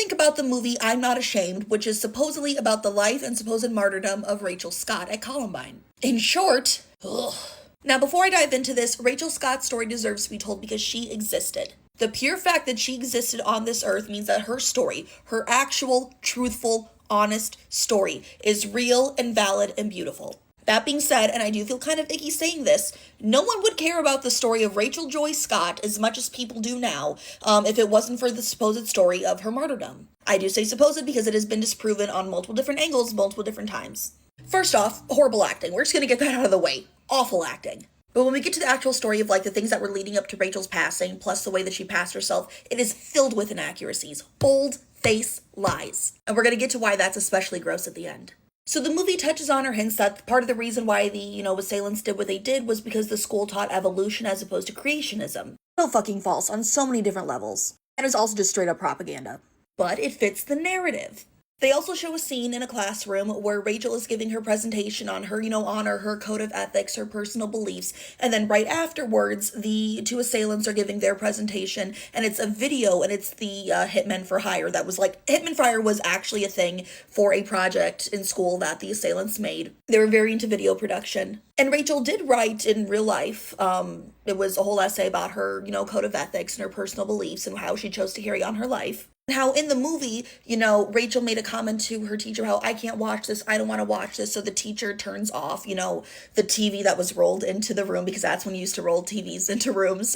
think about the movie I'm Not Ashamed, which is supposedly about the life and supposed martyrdom of Rachel Scott at Columbine. In short, ugh. Now, before I dive into this, Rachel Scott's story deserves to be told because she existed. The pure fact that she existed on this earth means that her story, her actual, truthful, honest story, is real and valid and beautiful. That being said, and I do feel kind of icky saying this, no one would care about the story of Rachel Joy Scott as much as people do now if it wasn't for the supposed story of her martyrdom. I do say supposed because it has been disproven on multiple different angles, multiple different times. First off, horrible acting. We're just going to get that out of the way. Awful acting. But when we get to the actual story of like the things that were leading up to Rachel's passing, plus the way that she passed herself, it is filled with inaccuracies. Bold-faced lies. And we're going to get to why that's especially gross at the end. So the movie touches on or hints that part of the reason why the, assailants did what they did was because the school taught evolution as opposed to creationism. So fucking false on so many different levels. And it's also just straight up propaganda. But it fits the narrative. They also show a scene in a classroom where Rachel is giving her presentation on her, honor, her code of ethics, her personal beliefs, and then right afterwards, the two assailants are giving their presentation, and it's a video, and it's the Hitmen for Hire. That was like, Hitmen for Hire was actually a thing for a project in school that the assailants made. They were very into video production. And Rachel did write in real life, it was a whole essay about her, code of ethics and her personal beliefs and how she chose to carry on her life. How in the movie, Rachel made a comment to her teacher, how I can't watch this, I don't want to watch this, so the teacher turns off, the TV that was rolled into the room, because that's when you used to roll TVs into rooms,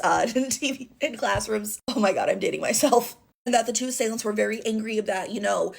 in classrooms. Oh my god, I'm dating myself. And that the two assailants were very angry about,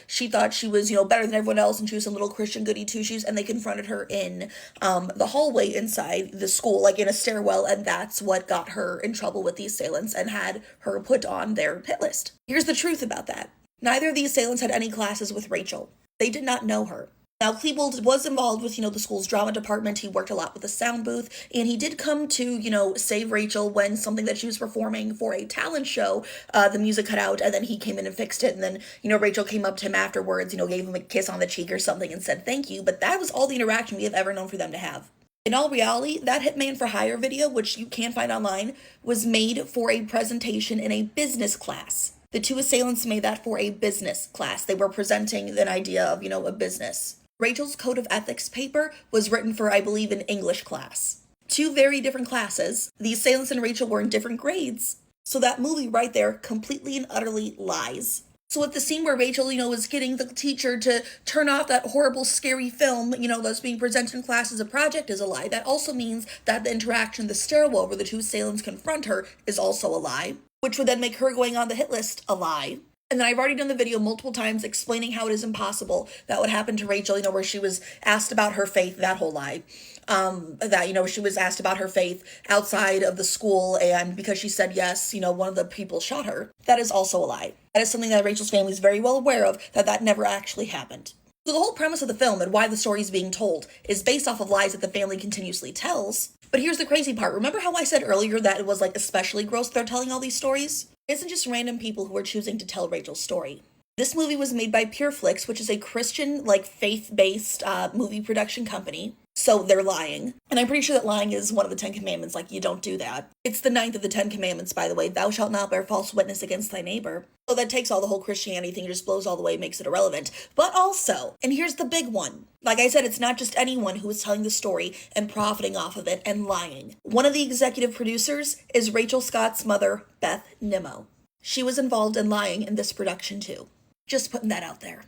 she thought she was, better than everyone else, and she was some little Christian goody two-shoes, and they confronted her in the hallway inside the school, like in a stairwell, and that's what got her in trouble with the assailants and had her put on their hit list. Here's the truth about that. Neither of the assailants had any classes with Rachel. They did not know her. Now, Klebold was involved with, the school's drama department. He worked a lot with the sound booth, and he did come to, save Rachel when something that she was performing for a talent show, the music cut out, and then he came in and fixed it, and then, Rachel came up to him afterwards, gave him a kiss on the cheek or something and said thank you, but that was all the interaction we have ever known for them to have. In all reality, that Hitman for Hire video, which you can find online, was made for a presentation in a business class. The two assailants made that for a business class. They were presenting an idea of, a business. Rachel's Code of Ethics paper was written for, I believe, an English class. Two very different classes. The assailants and Rachel were in different grades. So that movie right there completely and utterly lies. So at the scene where Rachel, was getting the teacher to turn off that horrible, scary film, that's being presented in class as a project is a lie. That also means that the interaction in the stairwell where the two assailants confront her is also a lie, which would then make her going on the hit list a lie. And then I've already done the video multiple times explaining how it is impossible that would happen to Rachel, where she was asked about her faith, that whole lie. She was asked about her faith outside of the school, and because she said yes, one of the people shot her. That is also a lie. That is something that Rachel's family is very well aware of, that never actually happened. So the whole premise of the film and why the story is being told is based off of lies that the family continuously tells. But here's the crazy part. Remember how I said earlier that it was especially gross they're telling all these stories? It isn't just random people who are choosing to tell Rachel's story. This movie was made by PureFlix, which is a Christian, faith-based movie production company. So they're lying. And I'm pretty sure that lying is one of the 10 Commandments, you don't do that. It's the 9th of the 10 Commandments, by the way. Thou shalt not bear false witness against thy neighbor. So that takes all the whole Christianity thing, just blows all the way, makes it irrelevant. But also, and here's the big one. Like I said, it's not just anyone who is telling the story and profiting off of it and lying. One of the executive producers is Rachel Scott's mother, Beth Nimmo. She was involved in lying in this production too. Just putting that out there.